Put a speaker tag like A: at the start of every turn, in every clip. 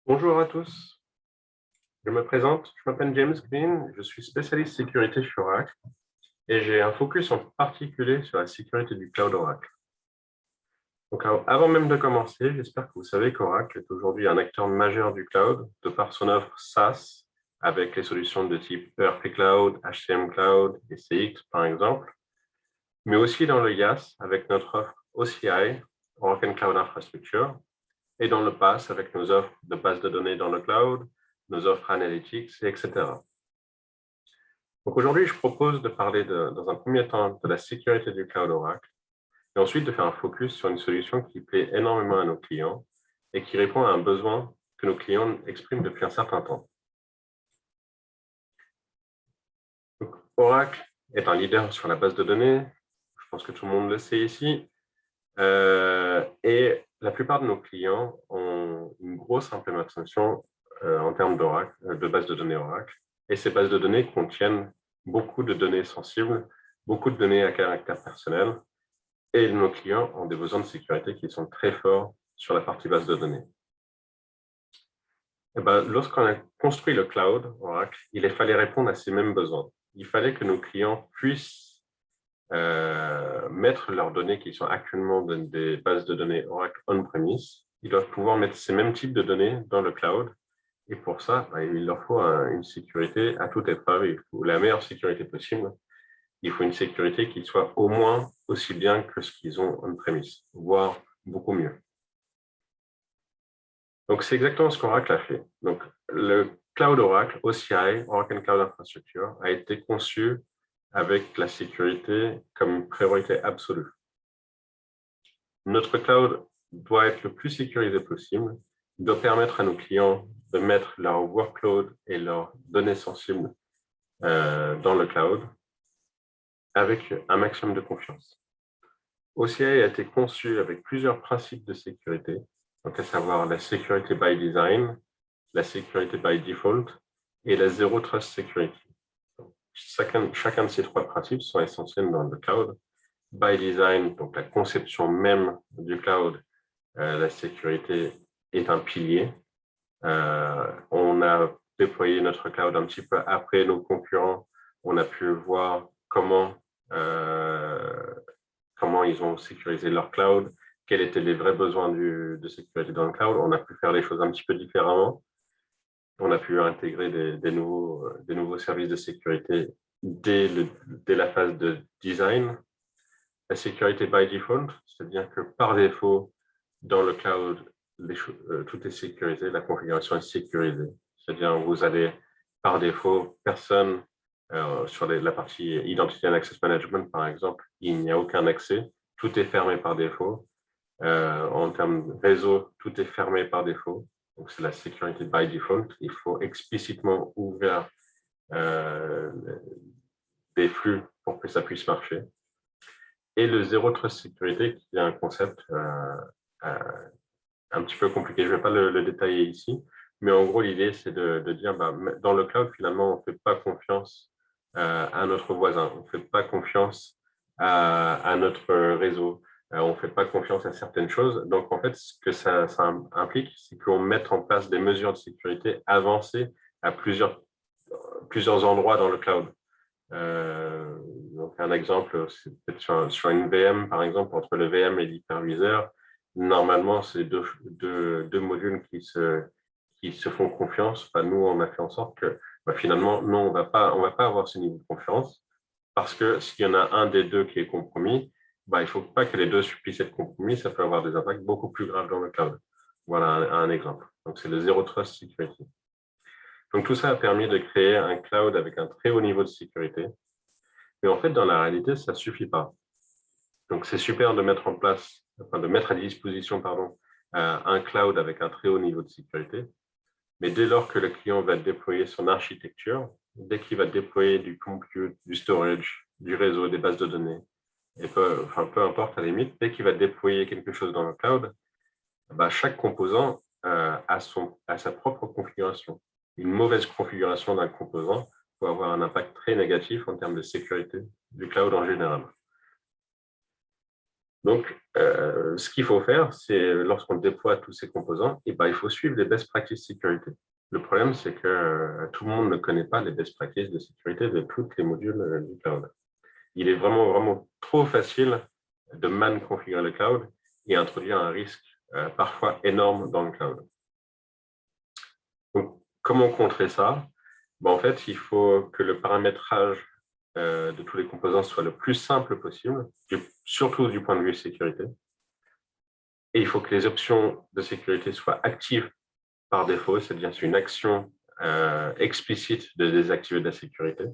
A: Bonjour à tous, je me présente, je m'appelle James Green, je suis spécialiste sécurité chez Oracle et j'ai un focus en particulier sur la sécurité du cloud Oracle. Donc, avant même de commencer, j'espère que vous savez qu'Oracle est aujourd'hui un acteur majeur du cloud de par son offre SaaS avec les solutions de type ERP Cloud, HCM Cloud et CX par exemple, mais aussi dans le IaaS avec notre offre OCI, Oracle Cloud Infrastructure, et dans le PaaS avec nos offres de base de données dans le cloud, nos offres analytics, etc. Donc aujourd'hui, je propose de parler dans un premier temps de la sécurité du cloud Oracle et ensuite de faire un focus sur une solution qui plaît énormément à nos clients et qui répond à un besoin que nos clients expriment depuis un certain temps. Donc, Oracle est un leader sur la base de données, je pense que tout le monde le sait ici, et la plupart de nos clients ont une grosse implémentation en termes d'Oracle, de base de données Oracle, et ces bases de données contiennent beaucoup de données sensibles, beaucoup de données à caractère personnel, et nos clients ont des besoins de sécurité qui sont très forts sur la partie base de données. Lorsqu'on a construit le cloud Oracle, il fallait répondre à ces mêmes besoins. Il fallait que nos clients puissent mettre leurs données qui sont actuellement dans des bases de données Oracle on-premise. Ils doivent pouvoir mettre ces mêmes types de données dans le cloud. Et pour ça, il leur faut une sécurité à toute épreuve. Il faut la meilleure sécurité possible. Il faut une sécurité qui soit au moins aussi bien que ce qu'ils ont on-premise, voire beaucoup mieux. Donc, c'est exactement ce qu'Oracle a fait. Donc, le cloud Oracle, OCI, Oracle Cloud Infrastructure, a été conçu avec la sécurité comme priorité absolue. Notre cloud doit être le plus sécurisé possible. Il doit permettre à nos clients de mettre leur workload et leurs données sensibles dans le cloud avec un maximum de confiance. OCI a été conçu avec plusieurs principes de sécurité, donc à savoir la sécurité by design, la sécurité by default et la zero trust security. Chacun de ces trois principes sont essentiels dans le cloud. By design, donc la conception même du cloud, la sécurité est un pilier. On a déployé notre cloud un petit peu après nos concurrents. On a pu voir comment ils ont sécurisé leur cloud, quels étaient les vrais besoins de sécurité dans le cloud. On a pu faire les choses un petit peu différemment. On a pu intégrer des nouveaux services de sécurité dès la phase de design. La sécurité by default, c'est-à-dire que par défaut, dans le cloud, tout est sécurisé, la configuration est sécurisée. C'est-à-dire vous avez par défaut personne sur la partie Identity and Access Management, par exemple, il n'y a aucun accès, tout est fermé par défaut. En termes de réseau, tout est fermé par défaut. Donc, c'est la sécurité by default. Il faut explicitement ouvrir des flux pour que ça puisse marcher. Et le Zero Trust Sécurité, qui est un concept un petit peu compliqué. Je ne vais pas le détailler ici, mais en gros, l'idée, c'est de dire, dans le cloud, finalement, on ne fait pas confiance à notre voisin, on ne fait pas confiance à notre réseau, on ne fait pas confiance à certaines choses. Donc, en fait, ce que ça implique, c'est qu'on mette en place des mesures de sécurité avancées à plusieurs endroits dans le cloud. Donc, un exemple, c'est peut-être sur une VM, par exemple, entre le VM et l'hyperviseur. Normalement, c'est deux modules qui se font confiance. Enfin, nous, on a fait en sorte que finalement, non, on va pas avoir ce niveau de confiance parce que s'il y en a un des deux qui est compromis, il ne faut pas que les deux puissent être compromis. Ça peut avoir des impacts beaucoup plus graves dans le cloud. Voilà un exemple. Donc, c'est le Zero Trust Security. Donc, tout ça a permis de créer un cloud avec un très haut niveau de sécurité. Mais en fait, dans la réalité, ça ne suffit pas. Donc, c'est super de mettre à disposition, un cloud avec un très haut niveau de sécurité. Mais dès lors que le client va déployer son architecture, dès qu'il va déployer du compute, du storage, du réseau, des bases de données, et peu importe à la limite, dès qu'il va déployer quelque chose dans le cloud, chaque composant a sa propre configuration. Une mauvaise configuration d'un composant peut avoir un impact très négatif en termes de sécurité du cloud en général. Donc, ce qu'il faut faire, c'est lorsqu'on déploie tous ces composants, il faut suivre les best practices sécurité. Le problème, c'est que tout le monde ne connaît pas les best practices de sécurité de tous les modules du cloud. Il est vraiment trop facile de mal configurer le cloud et introduire un risque parfois énorme dans le cloud. Donc, comment contrer ça? En fait, il faut que le paramétrage de tous les composants soit le plus simple possible, surtout du point de vue sécurité. Et il faut que les options de sécurité soient actives par défaut, c'est-à-dire c'est une action explicite de désactiver de la sécurité.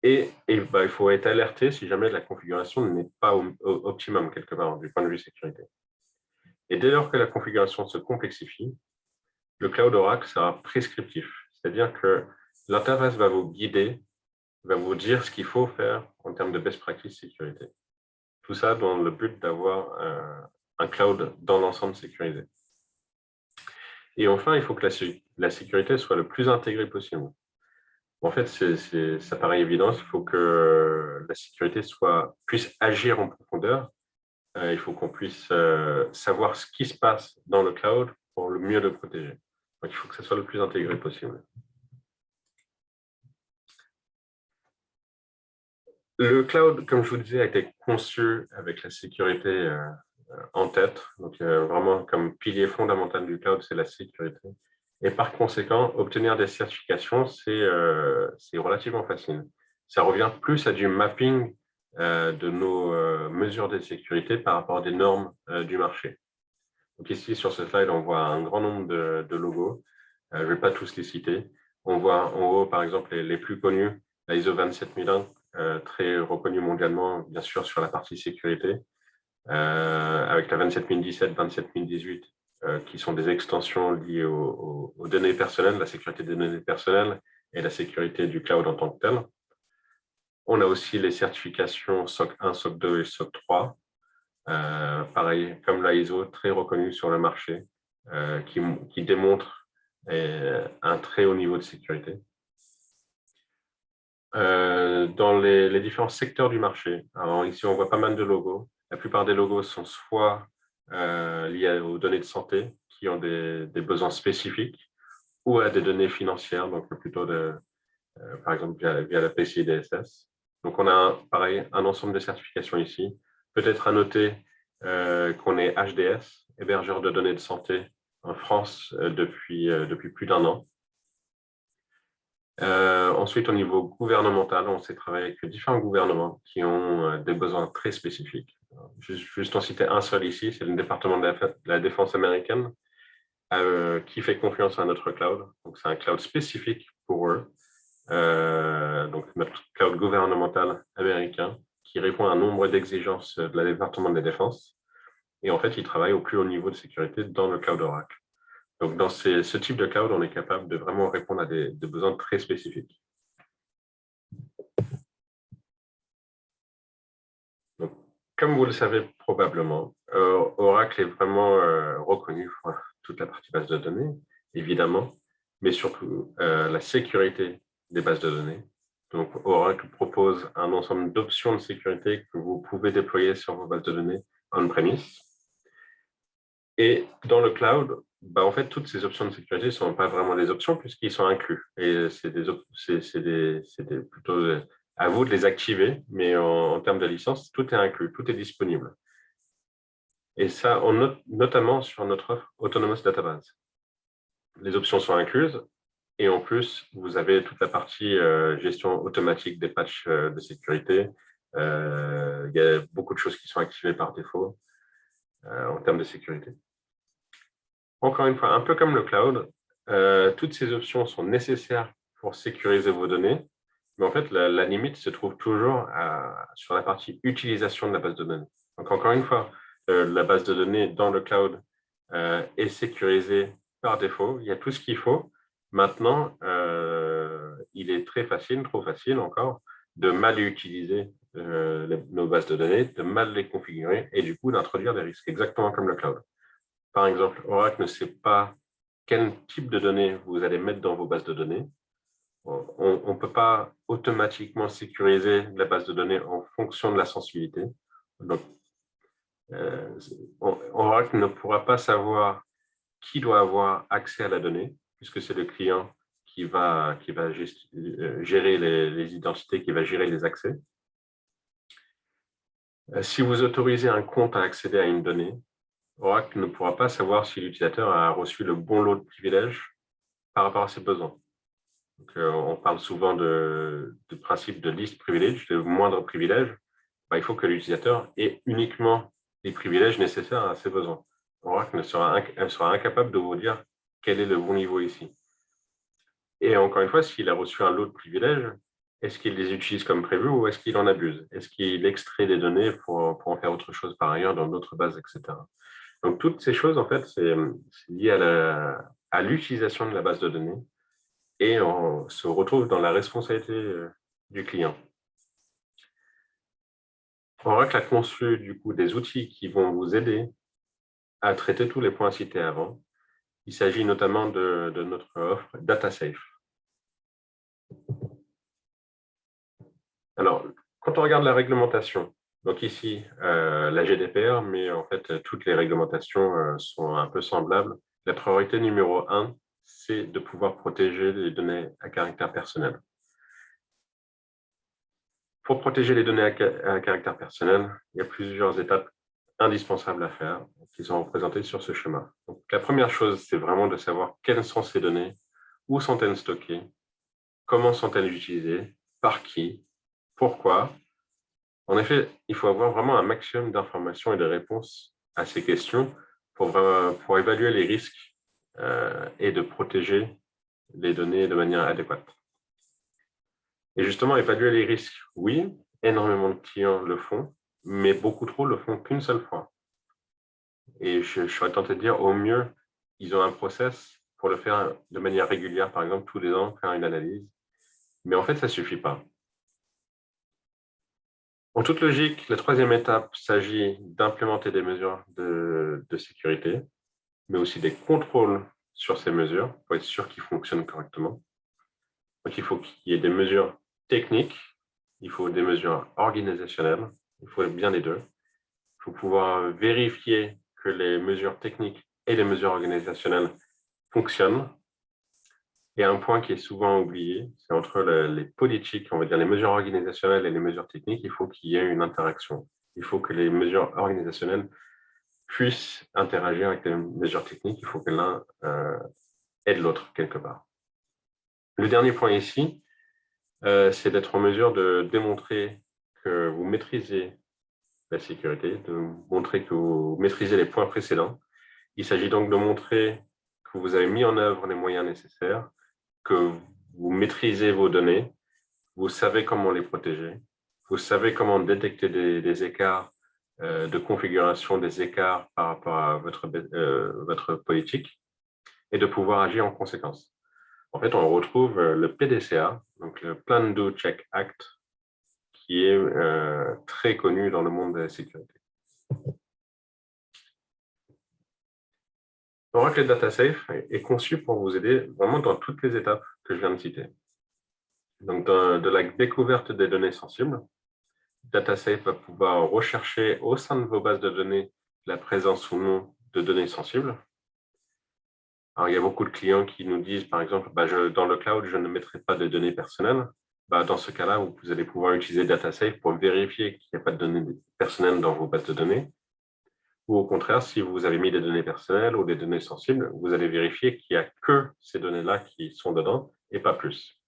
A: Et il faut être alerté si jamais la configuration n'est pas au optimum quelque part du point de vue sécurité. Et dès lors que la configuration se complexifie, le Cloud Oracle sera prescriptif, c'est-à-dire que l'interface va vous guider, va vous dire ce qu'il faut faire en termes de best practice sécurité. Tout ça dans le but d'avoir un cloud dans l'ensemble sécurisé. Et enfin, il faut que la sécurité soit le plus intégrée possible. En fait, ça paraît évident, il faut que la sécurité puisse agir en profondeur. Il faut qu'on puisse savoir ce qui se passe dans le cloud pour le mieux le protéger. Donc, il faut que ça soit le plus intégré possible. Le cloud, comme je vous disais, a été conçu avec la sécurité en tête. Donc, vraiment, comme pilier fondamental du cloud, c'est la sécurité. Et par conséquent, obtenir des certifications, c'est relativement facile. Ça revient plus à du mapping de nos mesures de sécurité par rapport à des normes du marché. Donc ici, sur ce slide, on voit un grand nombre de logos. Je ne vais pas tous les citer. On voit en haut, par exemple, les plus connus, la ISO 27001, très reconnue mondialement, bien sûr, sur la partie sécurité, avec la 27017, 27018, qui sont des extensions liées aux données personnelles, la sécurité des données personnelles et la sécurité du cloud en tant que tel. On a aussi les certifications SOC 1, SOC 2 et SOC 3, pareil, comme la ISO, très reconnue sur le marché, qui démontre un très haut niveau de sécurité. Dans les différents secteurs du marché, alors ici on voit pas mal de logos. La plupart des logos sont soit liés aux données de santé qui ont des besoins spécifiques ou à des données financières, donc plutôt par exemple via la PCI DSS. Donc on a pareil un ensemble de certifications ici. Peut-être à noter qu'on est HDS, hébergeur de données de santé en France depuis plus d'1 an. Ensuite, au niveau gouvernemental, on s'est travaillé avec différents gouvernements qui ont des besoins très spécifiques. Juste en citer un seul ici, c'est le département de la défense américaine qui fait confiance à notre cloud. Donc, c'est un cloud spécifique pour eux. Donc, notre cloud gouvernemental américain qui répond à un nombre d'exigences de la département de la défense. Et en fait, ils travaillent au plus haut niveau de sécurité dans le cloud Oracle. Donc, dans ce type de cloud, on est capable de vraiment répondre à des besoins très spécifiques. Donc, comme vous le savez probablement, Oracle est vraiment reconnu pour toute la partie base de données, évidemment, mais surtout la sécurité des bases de données. Donc, Oracle propose un ensemble d'options de sécurité que vous pouvez déployer sur vos bases de données on-premise. Et dans le cloud, en fait, toutes ces options de sécurité ne sont pas vraiment des options puisqu'ils sont inclus. Et c'est plutôt à vous de les activer, mais en termes de licence, tout est inclus, tout est disponible. Et ça, notamment sur notre offre Autonomous Database. Les options sont incluses et en plus, vous avez toute la partie gestion automatique des patchs de sécurité. Il y a beaucoup de choses qui sont activées par défaut en termes de sécurité. Encore une fois, un peu comme le cloud, toutes ces options sont nécessaires pour sécuriser vos données, mais en fait, la limite se trouve toujours sur la partie utilisation de la base de données. Donc, encore une fois, la base de données dans le cloud est sécurisée par défaut. Il y a tout ce qu'il faut. Maintenant, il est très facile, trop facile encore, de mal utiliser nos bases de données, de mal les configurer et du coup d'introduire des risques, exactement comme le cloud. Par exemple, Oracle ne sait pas quel type de données vous allez mettre dans vos bases de données. On ne peut pas automatiquement sécuriser la base de données en fonction de la sensibilité. Donc, Oracle ne pourra pas savoir qui doit avoir accès à la donnée, puisque c'est le client qui va gérer les identités, qui va gérer les accès. Si vous autorisez un compte à accéder à une donnée, Oracle ne pourra pas savoir si l'utilisateur a reçu le bon lot de privilèges par rapport à ses besoins. Donc, on parle souvent du principe de least privilege, de moindre privilège. Il faut que l'utilisateur ait uniquement les privilèges nécessaires à ses besoins. Oracle sera incapable de vous dire quel est le bon niveau ici. Et encore une fois, s'il a reçu un lot de privilèges, est-ce qu'il les utilise comme prévu ou est-ce qu'il en abuse? Est-ce qu'il extrait des données pour en faire autre chose par ailleurs dans d'autres bases, etc. Donc, toutes ces choses, en fait, c'est lié à l'utilisation de la base de données et on se retrouve dans la responsabilité du client. Oracle a conçu du coup des outils qui vont vous aider à traiter tous les points cités avant. Il s'agit notamment de notre offre DataSafe. Alors, quand on regarde la réglementation, donc ici, la GDPR, mais en fait, toutes les réglementations sont un peu semblables. La priorité numéro 1, c'est de pouvoir protéger les données à caractère personnel. Pour protéger les données à caractère personnel, il y a plusieurs étapes indispensables à faire qui sont représentées sur ce schéma. Donc, la première chose, c'est vraiment de savoir quelles sont ces données, où sont-elles stockées, comment sont-elles utilisées, par qui, pourquoi. En effet, il faut avoir vraiment un maximum d'informations et de réponses à ces questions pour évaluer les risques et de protéger les données de manière adéquate. Et justement, évaluer les risques, oui, énormément de clients le font, mais beaucoup trop le font qu'une seule fois. Et je serais tenté de dire, au mieux, ils ont un process pour le faire de manière régulière, par exemple, tous les ans, faire une analyse. Mais en fait, ça ne suffit pas. En toute logique, la troisième étape s'agit d'implémenter des mesures de sécurité, mais aussi des contrôles sur ces mesures pour être sûr qu'ils fonctionnent correctement. Donc, il faut qu'il y ait des mesures techniques, il faut des mesures organisationnelles, il faut bien les deux. Il faut pouvoir vérifier que les mesures techniques et les mesures organisationnelles fonctionnent. Et un point qui est souvent oublié, c'est entre les politiques, on va dire les mesures organisationnelles et les mesures techniques, il faut qu'il y ait une interaction. Il faut que les mesures organisationnelles puissent interagir avec les mesures techniques, il faut que l'un aide l'autre quelque part. Le dernier point ici, c'est d'être en mesure de démontrer que vous maîtrisez la sécurité, de montrer que vous maîtrisez les points précédents. Il s'agit donc de montrer que vous avez mis en œuvre les moyens nécessaires, que vous maîtrisez vos données, vous savez comment les protéger, vous savez comment détecter des écarts de configuration, des écarts par rapport à votre politique, et de pouvoir agir en conséquence. En fait, on retrouve le PDCA, donc le Plan Do Check Act, qui est très connu dans le monde de la sécurité. Oracle DataSafe est conçu pour vous aider vraiment dans toutes les étapes que je viens de citer. Donc, de la découverte des données sensibles, DataSafe va pouvoir rechercher au sein de vos bases de données la présence ou non de données sensibles. Alors, il y a beaucoup de clients qui nous disent, par exemple, dans le cloud, je ne mettrai pas de données personnelles. Dans ce cas-là, vous allez pouvoir utiliser DataSafe pour vérifier qu'il n'y a pas de données personnelles dans vos bases de données. Ou au contraire, si vous avez mis des données personnelles ou des données sensibles, vous allez vérifier qu'il n'y a que ces données-là qui sont dedans et pas plus.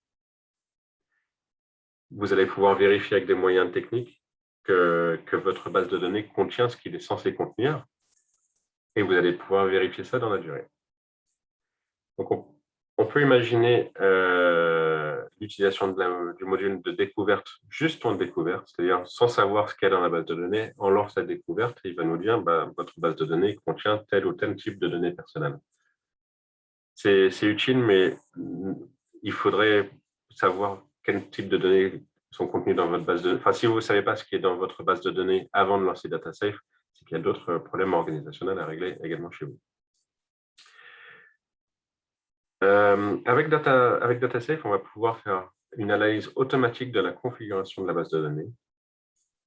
A: Vous allez pouvoir vérifier avec des moyens techniques que votre base de données contient ce qu'il est censé contenir et vous allez pouvoir vérifier ça dans la durée. Donc, on peut imaginer l'utilisation du module de découverte juste en découverte, c'est-à-dire sans savoir ce qu'il y a dans la base de données. On lance la découverte et il va nous dire votre base de données contient tel ou tel type de données personnelles. C'est utile, mais il faudrait savoir quel type de données sont contenues dans votre base de données. Enfin, si vous ne savez pas ce qui est dans votre base de données avant de lancer DataSafe, c'est qu'il y a d'autres problèmes organisationnels à régler également chez vous. Avec DataSafe, on va pouvoir faire une analyse automatique de la configuration de la base de données.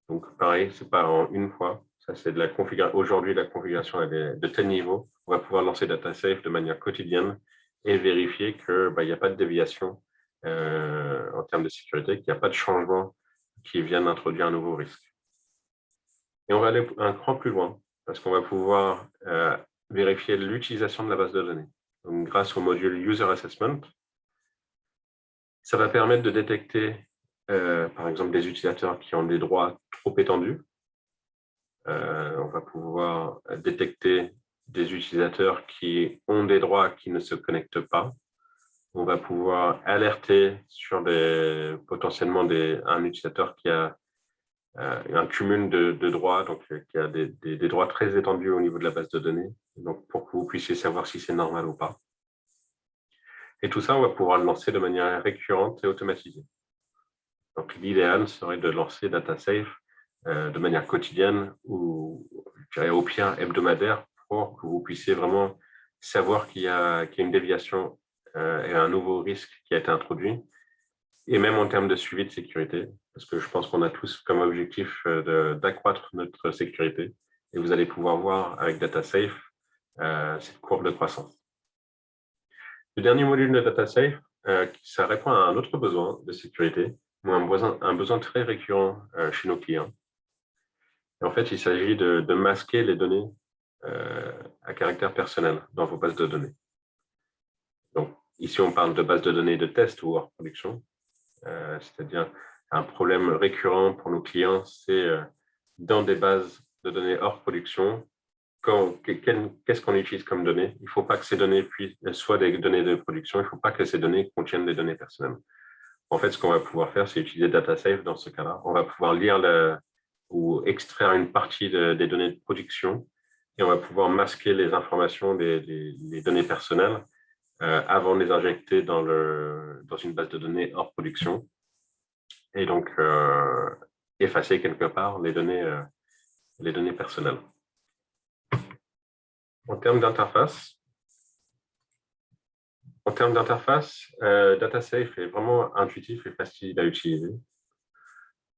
A: Donc, pareil, ce n'est pas en une fois, Ça, c'est de la configuration. Aujourd'hui, la configuration elle est de tel niveau. On va pouvoir lancer DataSafe de manière quotidienne et vérifier qu'il n'y a pas de déviation en termes de sécurité, qu'il n'y a pas de changement qui viennent introduire un nouveau risque. Et on va aller un cran plus loin, parce qu'on va pouvoir vérifier l'utilisation de la base de données. Donc, grâce au module User Assessment, ça va permettre de détecter, par exemple, des utilisateurs qui ont des droits trop étendus. On va pouvoir détecter des utilisateurs qui ont des droits qui ne se connectent pas. On va pouvoir alerter sur potentiellement un utilisateur qui a un cumul de droits, donc qui a des droits très étendus au niveau de la base de données, donc pour que vous puissiez savoir si c'est normal ou pas. Et tout ça, on va pouvoir le lancer de manière récurrente et automatisée. Donc l'idéal serait de lancer DataSafe de manière quotidienne ou, je dirais, au pire hebdomadaire pour que vous puissiez vraiment savoir qu'il y a une déviation et un nouveau risque qui a été introduit, et même en termes de suivi de sécurité, parce que je pense qu'on a tous comme objectif d'accroître notre sécurité, et vous allez pouvoir voir avec DataSafe cette courbe de croissance. Le dernier module de DataSafe, ça répond à un autre besoin de sécurité, ou un besoin très récurrent chez nos clients. Et en fait, il s'agit de masquer les données à caractère personnel dans vos bases de données. Donc, ici, on parle de bases de données de test ou hors production, c'est-à-dire un problème récurrent pour nos clients, c'est dans des bases de données hors production, qu'est-ce qu'on utilise comme données? Il ne faut pas que ces données soient des données de production, il ne faut pas que ces données contiennent des données personnelles. En fait, ce qu'on va pouvoir faire, c'est utiliser DataSafe dans ce cas-là. On va pouvoir lire ou extraire une partie des données de production et on va pouvoir masquer les informations des données personnelles avant de les injecter dans une base de données hors production et donc effacer quelque part les données personnelles. En termes d'interface, DataSafe est vraiment intuitif et facile à utiliser.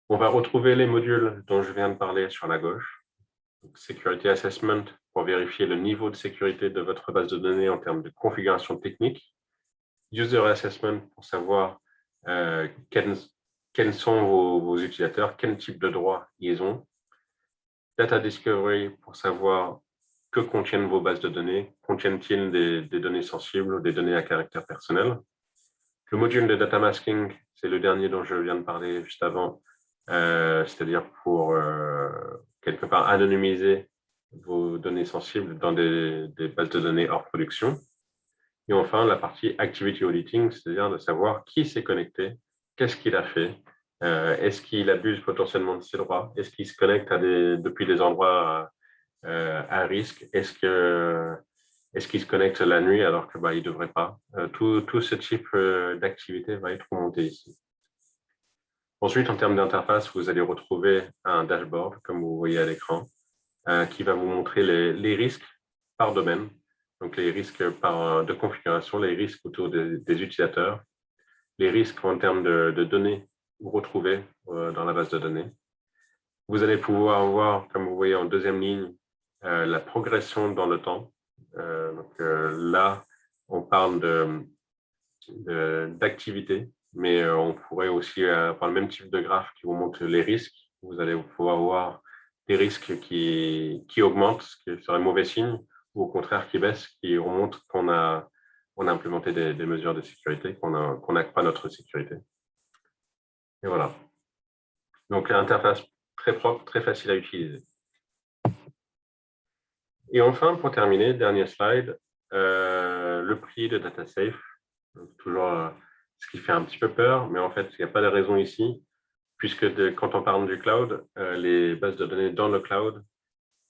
A: On va retrouver les modules dont je viens de parler sur la gauche. Donc, Security Assessment pour vérifier le niveau de sécurité de votre base de données en termes de configuration technique. User Assessment pour savoir quels sont vos utilisateurs, quel type de droits ils ont. Data Discovery pour savoir que contiennent vos bases de données, contiennent-ils des données sensibles ou des données à caractère personnel. Le module de Data Masking, c'est le dernier dont je viens de parler juste avant, c'est-à-dire pour quelque part anonymiser vos données sensibles dans des bases de données hors production. Et enfin, la partie Activity Auditing, c'est-à-dire de savoir qui s'est connecté, qu'est-ce qu'il a fait, est-ce qu'il abuse potentiellement de ses droits, est-ce qu'il se connecte depuis des endroits à risque, est-ce qu'il se connecte la nuit alors que il ne devrait pas. Tout ce type d'activité va être remonté ici. Ensuite, en termes d'interface, vous allez retrouver un dashboard, comme vous voyez à l'écran, qui va vous montrer les risques par domaine, donc les risques de configuration, les risques autour des utilisateurs, les risques en termes de données retrouvées dans la base de données. Vous allez pouvoir voir, comme vous voyez en deuxième ligne, la progression dans le temps. Là, on parle d'activité, mais on pourrait aussi avoir le même type de graphe qui vous montre les risques. Vous allez pouvoir voir des risques qui augmentent, ce qui serait mauvais signe, ou au contraire qui baissent, qui remontent qu'on a implémenté des mesures de sécurité, qu'on accroît notre sécurité. Et voilà. Donc, l'interface très propre, très facile à utiliser. Et enfin, pour terminer, dernier slide, le prix de DataSafe. Donc, toujours ce qui fait un petit peu peur, mais en fait, il n'y a pas de raison ici, puisque quand on parle du cloud, les bases de données dans le cloud,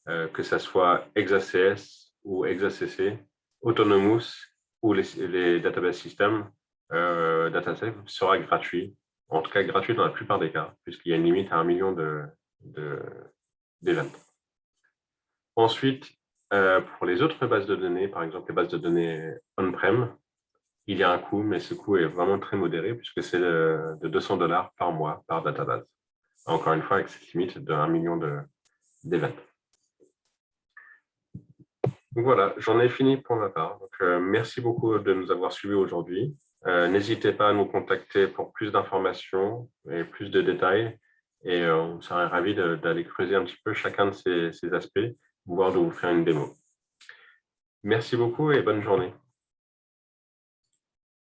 A: que ce soit ExaCS ou ExaCC, Autonomous ou les database systems, DataSafe sera gratuit, en tout cas gratuit dans la plupart des cas, puisqu'il y a une limite à 1 million d'événements. Ensuite, pour les autres bases de données, par exemple les bases de données on-prem, il y a un coût, mais ce coût est vraiment très modéré puisque c'est de $200 par mois par database. Encore une fois, avec cette limite de 1 million d'événements. Donc voilà, j'en ai fini pour ma part. Donc, merci beaucoup de nous avoir suivis aujourd'hui. N'hésitez pas à nous contacter pour plus d'informations et plus de détails. Et on serait ravis d'aller creuser un petit peu chacun de ces aspects, voire de vous faire une démo. Merci beaucoup et bonne journée.